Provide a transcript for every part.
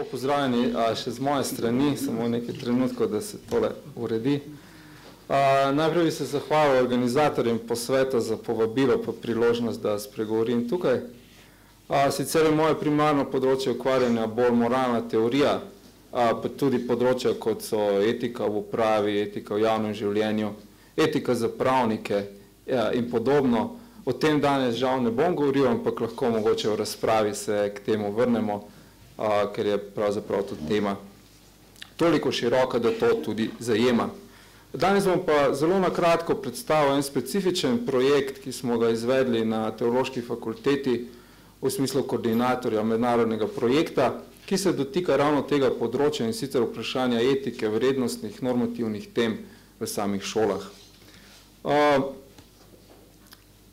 Lepo pozdravljeni še z moje strani, samo nekaj trenutkov, da se tole uredi. Najprej bi se zahvalil organizatorjem posveta za povabilo pa priložnost, da spregovorim tukaj. Sicer je moje primarno področje ukvarjanja bolj moralna teorija, pa tudi področja, kot so etika v upravi, etika v javnem življenju, etika za pravnike in podobno. O tem danes žal ne bom govoril, ampak lahko mogoče v razpravi se k temu vrnemo, ker je pravzaprav tudi tema toliko široka, da to tudi zajema. Danes bom pa zelo na kratko predstavil en specifičen projekt, ki smo ga izvedli na Teološki fakulteti v smislu koordinatorja mednarodnega projekta, ki se dotika ravno tega področja in sicer vprašanja etike, vrednostnih, normativnih tem v samih šolah.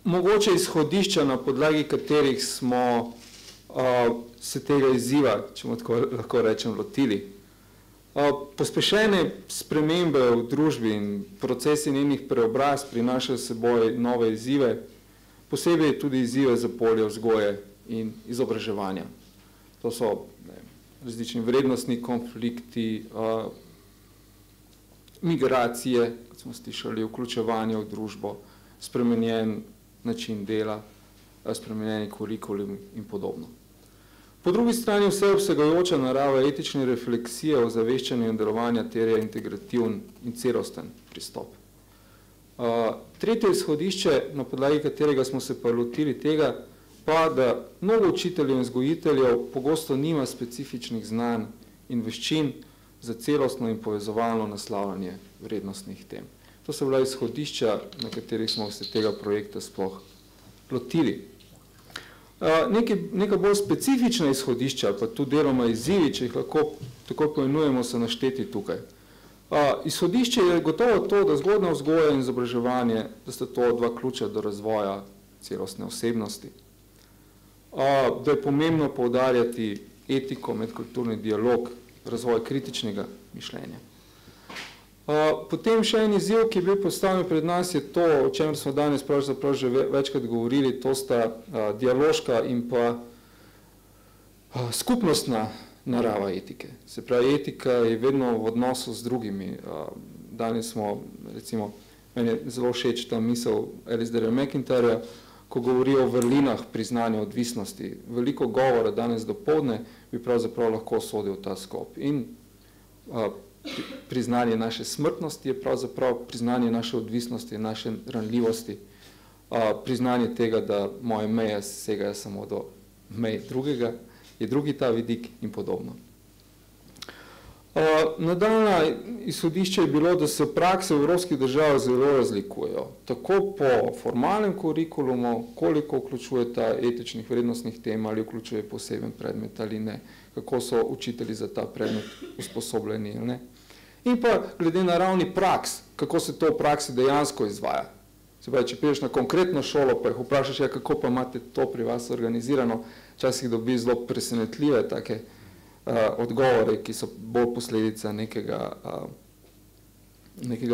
Mogoče izhodišča, na podlagi katerih smo se tega izziva, če tako lahko rečem, lotili. Pospešene spremembe v družbi in procesi njenih preobrazb prinašajo s seboj nove izzive, posebej tudi izzive za polje vzgoje in izobraževanja. To so različni vrednostni konflikti, migracije, kot smo slišali, vključevanje v družbo, spremenjen način dela, spremenjeni kurikulum in podobno. Po drugi strani vseobsegajoča narava etične refleksije o zaveščanju in delovanja terja integrativen in celosten pristop. Tretje izhodišče, na podlagi katerega smo se pa lotili tega, pa da mnogo učiteljev in vzgojiteljev pogosto nima specifičnih znanj in veščin za celostno in povezovalno naslavljanje vrednostnih tem. To so bila izhodišča, na katerih smo se tega projekta sploh lotili. Neka bolj specifična izhodišča, pa tudi deloma izzivi, če jih lahko tako poimenujemo, so našteti tukaj. Izhodišče je gotovo to, da zgodnja vzgoja in izobraževanje, da sta to dva ključa do razvoja celostne osebnosti. Da je pomembno poudarjati etiko, medkulturni dialog, razvoj kritičnega mišljenja. Potem še en izziv, ki je bil postavljen pred nas, je to, o čemer smo danes pravzaprav že večkrat govorili, to sta dialoška in pa skupnostna narava etike. Se pravi, etika je vedno v odnosu z drugimi. Danes smo, recimo, meni je zelo všeč ta misel Alistaira McIntyra, ko govori o vrlinah priznanja odvisnosti. Veliko govora danes dopoldne bi pravzaprav lahko sodil ta sklop. In priznanje naše smrtnosti je pravzaprav priznanje naše odvisnosti, naše ranljivosti, priznanje tega, da moje meje segajo samo do mej drugega, je drugi ta vidik in podobno. Nadaljnje izhodišče je bilo, da se prakse v evropskih državah zelo razlikujejo, tako po formalnem kurikulumu, koliko vključuje ta etičnih vrednostnih tem, ali vključuje poseben predmet ali ne, kako so učitelji za ta predmet usposobljeni ali ne. In pa glede na ravni praks, kako se to v praksi dejansko izvaja. Se pravi, če prideš na konkretno šolo, pa jih vprašaš, kako pa imate to pri vas organizirano, včasih dobi zelo presenetljive take odgovore, ki so bolj posledica nekega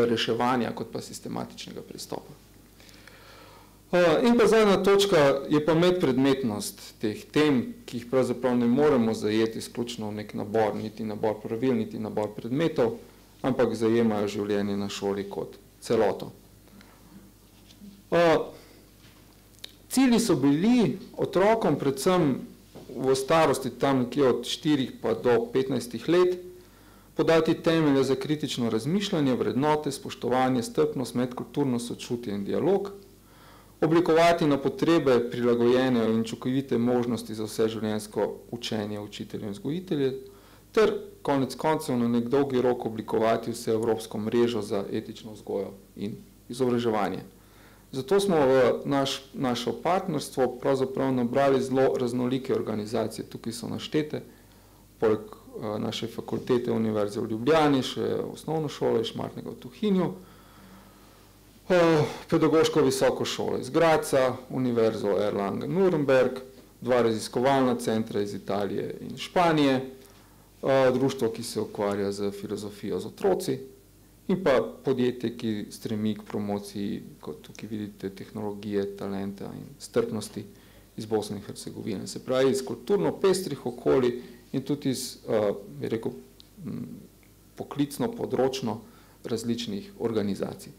reševanja, kot pa sistematičnega pristopa. In pa zadnja točka je pa medpredmetnost teh tem, ki jih pravzaprav ne moremo zajeti izključno v nek nabor, niti nabor pravil, niti nabor predmetov, ampak zajemajo življenje na šoli kot celoto. Cilji so bili otrokom, predvsem v starosti tam nekje od 4 pa do 15 let, podati temelje za kritično razmišljanje, vrednote, spoštovanje, strpnost, medkulturno sočutje in dialog, oblikovati na potrebe prilagojene in učinkovite možnosti za vse življenjsko učenje učiteljev in vzgojiteljev, ter konec koncev na nek dolgi rok oblikovati vse evropsko mrežo za etično vzgojo in izobraževanje. Zato smo v našo partnerstvo pravzaprav nabrali zelo raznolike organizacije. Tukaj so naštete, poleg naše fakultete Univerze v Ljubljani, še osnovno šolo iz Šmartnega v Tuhinju, pedagoško visoko šolo iz Graca, Univerzo Erlangen-Nürnberg, 2 raziskovalna centra iz Italije in Španije, društvo, ki se ukvarja z filozofijo z otroci, in pa podjetje, ki stremi k promociji, kot tukaj vidite, tehnologije, talenta in strpnosti iz Bosne in Hercegovine. Se pravi, iz kulturno pestrih okolij in tudi iz, bi rekel, poklicno, področno različnih organizacij.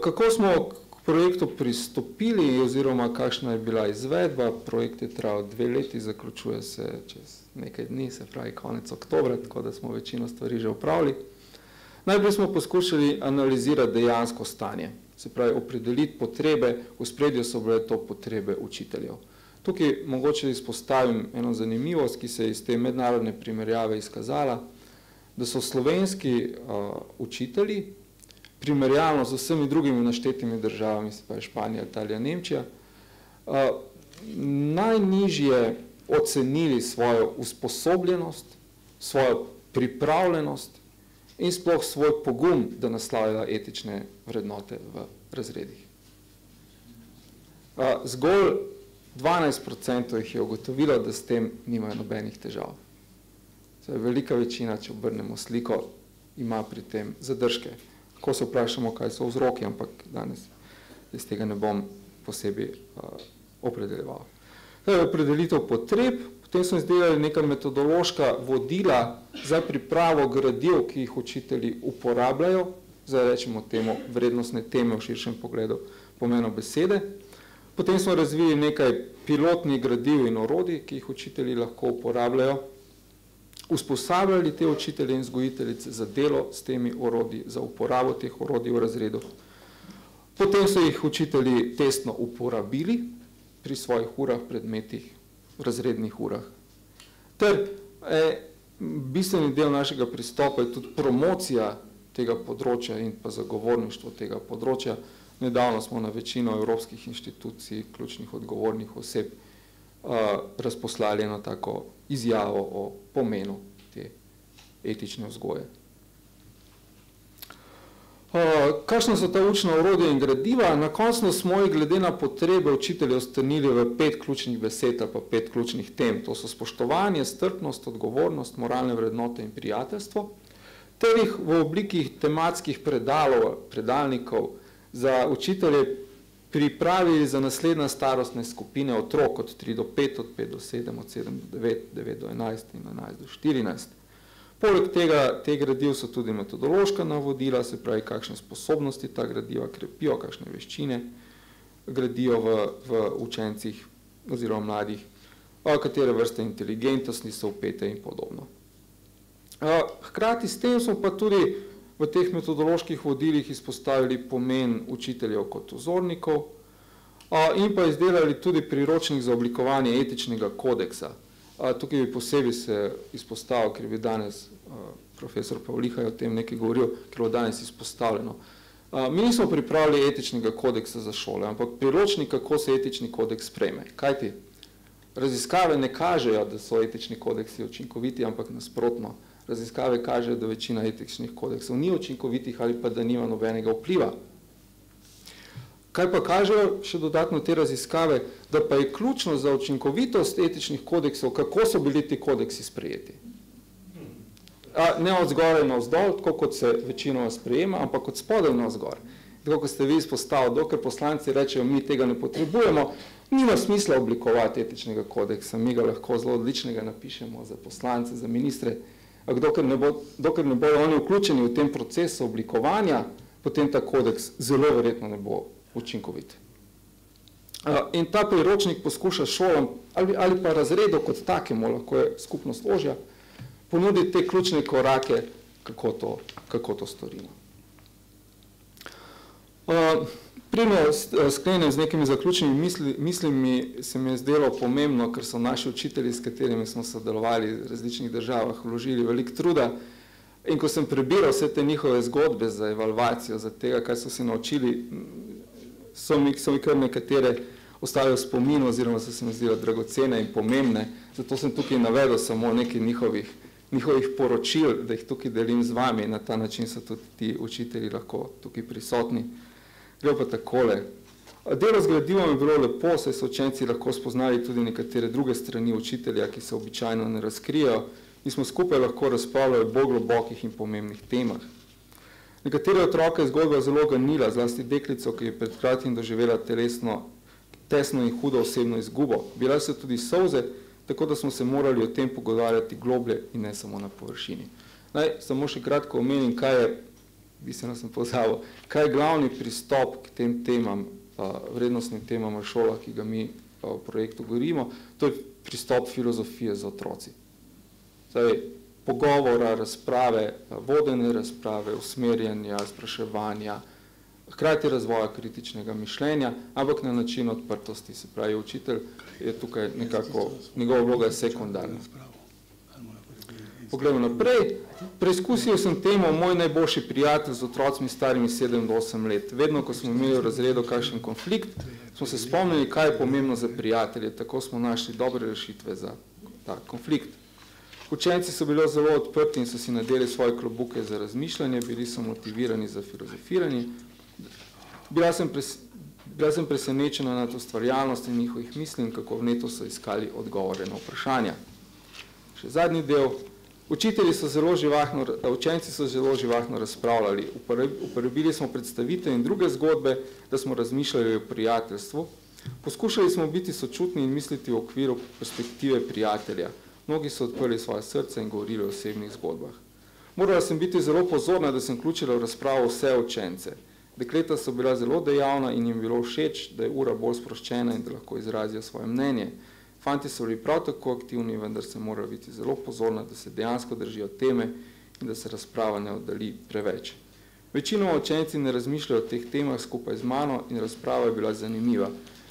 Kako smo k projektu pristopili oziroma kakšna je bila izvedba? Projekt je trajal 2 leti, zaključuje se čez nekaj dni, se pravi konec oktobra, tako da smo večino stvari že opravili. Najprej smo poskušali analizirati dejansko stanje, se pravi opredeliti potrebe, v ospredju so bile to potrebe učiteljev. Tukaj mogoče izpostavim eno zanimivost, ki se je iz te mednarodne primerjave izkazala, da so slovenski učitelji primerjalno z vsemi drugimi naštetimi državami, se pravi Španija, Italija, Nemčija, najnižje ocenili svojo usposobljenost, svojo pripravljenost in sploh svoj pogum, da naslavljajo etične vrednote v razredih. Zgolj 12% jih je ugotovilo, da s tem nimajo nobenih težav. Velika večina, če obrnemo sliko, ima pri tem zadržke. Ko se vprašamo, kaj so vzroki, ampak danes iz tega ne bom posebej opredeljeval. Opredelitev potreb, potem smo izdelali neka metodološka vodila za pripravo gradiv, ki jih učitelji uporabljajo, zdaj rečemo temu vrednostne teme v širšem pogledu pomenu besede. Potem smo razvili nekaj pilotnih gradiv in orodij, ki jih učitelji lahko uporabljajo, usposabljali te učitelje in vzgojiteljice za delo s temi orodji, za uporabo teh orodij v razredu. Potem so jih učitelji testno uporabili pri svojih urah, predmetih, razrednih urah. Ter bistveni del našega pristopa je tudi promocija tega področja in pa zagovorništvo tega področja. Nedavno smo na večino evropskih inštitucij, ključnih odgovornih oseb, razposlali eno tako izjavo o pomenu te etične vzgoje. Kakšna so ta učna orodja in gradiva? Na koncu smo jih glede na potrebe učiteljev strnili v 5 ključnih besed ali pa 5 ključnih tem. To so spoštovanje, strpnost, odgovornost, moralne vrednote in prijateljstvo, ter jih v obliki tematskih predalnikov za učitelje pripravili za naslednje starostne skupine otrok od 3 do 5, od 5 do 7, od 7 do 9, 9 do 11 in 11 do 14. Poleg tega, te gradiv so tudi metodološka navodila, se pravi, kakšne sposobnosti ta gradiva krepijo, kakšne veščine gradijo v učencih oziroma mladih, katere vrste inteligentnosti so vpete in podobno. Hkrati s tem smo pa tudi v teh metodoloških vodilih izpostavili pomen učiteljev kot vzornikov in pa izdelali tudi priročnik za oblikovanje etičnega kodeksa. Tukaj bi posebej se izpostavil, ker bi danes profesor Pavlihaj o tem nekaj govoril, ker bo danes izpostavljeno. Mi nismo pripravili etičnega kodeksa za šole, ampak priročnik, kako se etični kodeks sprejme. Kajti, raziskave ne kažejo, da so etični kodeksi učinkoviti, ampak nasprotno. Raziskave kažejo, da večina etičnih kodeksov ni učinkovitih ali pa da nima nobenega vpliva. Kaj pa kažejo še dodatno te raziskave, da pa je ključno za učinkovitost etičnih kodeksov, kako so bili ti kodeksi sprejeti. Ne od zgoraj na vzdolj, tako kot se večinoma sprejema, ampak od spodaj na vzgor. Tako kot ste vi izpostavili, dokler poslanci rečejo, mi tega ne potrebujemo, nima smisla oblikovati etičnega kodeksa, mi ga lahko zelo odličnega napišemo za poslance, za ministre, dokler ne bodo oni vključeni v tem procesu oblikovanja, potem ta kodeks zelo verjetno ne bo učinkovit. In ta priročnik poskuša šolam ali pa razredu kot takemu, lahko je skupnost ožja, ponuditi te ključne korake, kako to storimo. Primo sklenem z nekimi zaključnimi mislimi, se mi je zdelo pomembno, ker so naši učitelji, s katerimi smo sodelovali v različnih državah, vložili veliko truda. In ko sem prebiral vse te njihove zgodbe za evalvacijo, za tega, kaj so se naučili, so mi kar nekatere ostale v spominu, oziroma so se mi zdelo dragocene in pomembne. Zato sem tukaj navedel samo nekaj njihovih poročil, da jih tukaj delim z vami. Na ta način so tudi ti učitelji lahko tukaj prisotni. Gre pa takole. Delo z gradivom je bilo lepo, saj so učenci lahko spoznali tudi nekatere druge strani učitelja, ki se običajno ne razkrijejo, in smo skupaj lahko razpravljali o bolj globokih in pomembnih temah. Nekatere otroke je zgodba zelo ganila, zlasti deklico, ki je pred kratkim doživela tesno in hudo osebno izgubo. Bile so tudi solze, tako da smo se morali o tem pogovarjati globlje in ne samo na površini. Naj samo še kratko omenim, bistveno sem pozabil, kaj je glavni pristop k tem temam, vrednostnim temam v šolah, ki ga mi v projektu govorimo, to je pristop filozofije za otroci. Zdaj, pogovora, razprave, vodene razprave, usmerjanja, spraševanja, hkrati razvoja kritičnega mišljenja, ampak na način odprtosti, se pravi, učitelj je tukaj nekako, njegova vloga je sekundarna. Poglejmo naprej. Preizkusil sem temo moj najboljši prijatelj z otrocmi starimi 7 do 8 let. Vedno, ko smo imeli v razredu kakšen konflikt, smo se spomnili, kaj je pomembno za prijatelje. Tako smo našli dobre rešitve za ta konflikt. Učenci so bili zelo odprti in so si nadeli svoje klobuke za razmišljanje, bili so motivirani za filozofiranje. Bila sem presenečena nad ustvarjalnostjo njihovih misli in kako vneto so iskali odgovore na vprašanja. Še zadnji del. Učenci so zelo živahno razpravljali. Uporabili smo predstavitve in druge zgodbe, da smo razmišljali o prijateljstvu. Poskušali smo biti sočutni in misliti v okviru perspektive prijatelja. Mnogi so odprli svoje srce in govorili o osebnih zgodbah. Morala sem biti zelo pozorna, da sem vključila v razpravo vse učence. Dekleta so bila zelo dejavna in jim bilo všeč, da je ura bolj sproščena in da lahko izrazijo svoje mnenje. Fanti so bili prav tako aktivni, vendar se morajo biti zelo pozorna, da se dejansko držijo teme in da se razprava ne oddalji preveč. Večinoma učenci ne razmišljajo o teh temah skupaj z mano in razprava je bila zanimiva.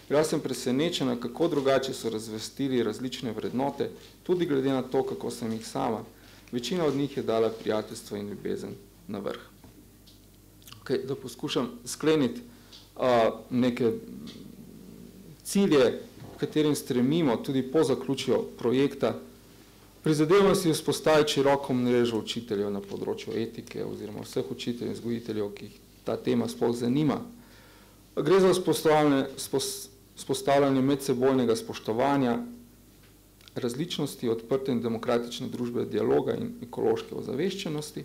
Bila sem presenečena, kako drugače so razvrstili različne vrednote, tudi glede na to, kako sem jih sama. Večina od njih je dala prijateljstvo in ljubezen na vrh. Da poskušam skleniti neke cilje, katerim stremimo tudi po zaključju projekta. Prizadevamo si vzpostaviti široko mrežo učiteljev na področju etike oziroma vseh učiteljev in vzgojiteljev, ki jih ta tema sploh zanima. Gre za vzpostavljanje medsebojnega spoštovanja, različnosti, odprte in demokratične družbe, dialoga in ekološke ozaveščenosti.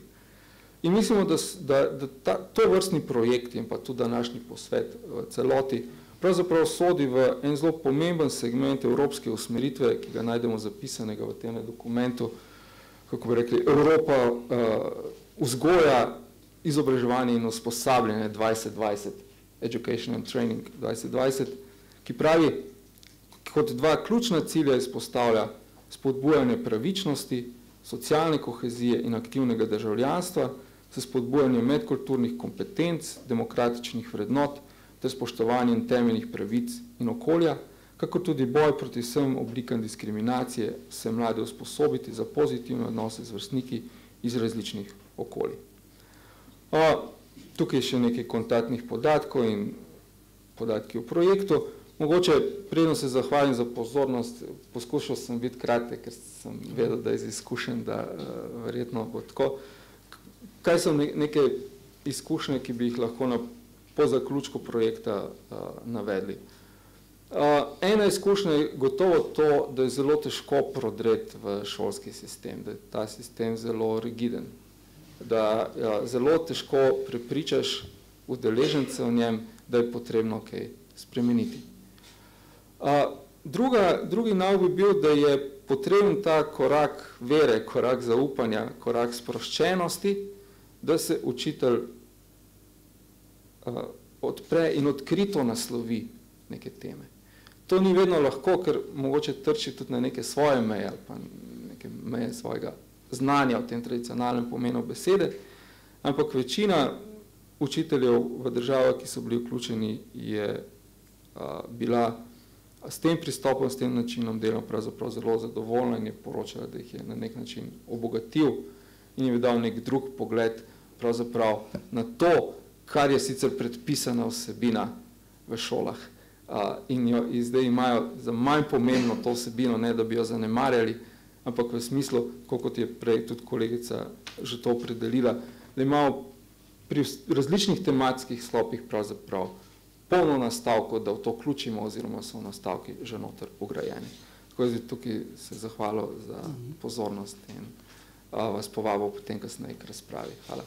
In mislimo, da to vrstni projekt in pa tudi današnji posvet v celoti pravzaprav sodi v en zelo pomemben segment evropske usmeritve, ki ga najdemo zapisanega v tem dokumentu, kako bi rekli, Evropa vzgoja, izobraževanje in usposabljanje 2020, Education and Training 2020, ki pravi, kot dva ključna cilja izpostavlja spodbujanje pravičnosti, socialne kohezije in aktivnega državljanstva, s spodbujanjem medkulturnih kompetenc, demokratičnih vrednot, ter spoštovanjem temeljnih pravic in okolja, kako tudi boj proti vsem oblikam diskriminacije, se mlade usposobiti za pozitivne odnose z vrstniki iz različnih okolij. Tukaj še nekaj kontaktnih podatkov in podatki o projektu. Mogoče, preden se zahvalim za pozornost, poskušal sem biti kratek, ker sem vedel, da je izkušen, da verjetno bo tako. Kaj so neke izkušnje, ki bi jih lahko po zaključku projekta navedli? Ena izkušnja je gotovo to, da je zelo težko prodreti v šolski sistem, da je ta sistem zelo rigiden, da zelo težko prepričaš udeležence v njem, da je potrebno kaj spremeniti. Drugi nauk bi bil, da je potreben ta korak vere, korak zaupanja, korak sproščenosti, da se učitelj odpre in odkrito naslovi neke teme. To ni vedno lahko, ker mogoče trči tudi na neke svoje meje ali pa neke meje svojega znanja v tem tradicionalnem pomenu besede, ampak večina učiteljev v državah, ki so bili vključeni, je bila s tem pristopom, s tem načinom dela pravzaprav zelo zadovoljna in je poročala, da jih je na nek način obogatil in je dal nek drug pogled pravzaprav na to, kar je sicer predpisana vsebina v šolah. In zdaj imajo za manj pomembno to vsebino, ne da bi jo zanemarjali, ampak v smislu, kot je prej tudi kolegica že to opredelila, da imamo pri različnih tematskih sklopih pravzaprav polno nastavko, da v to vključimo oziroma so nastavki že noter ugrajeni. Tako da tukaj se zahvalil za pozornost in vas povabil potem kasneje k razpravi. Hvala.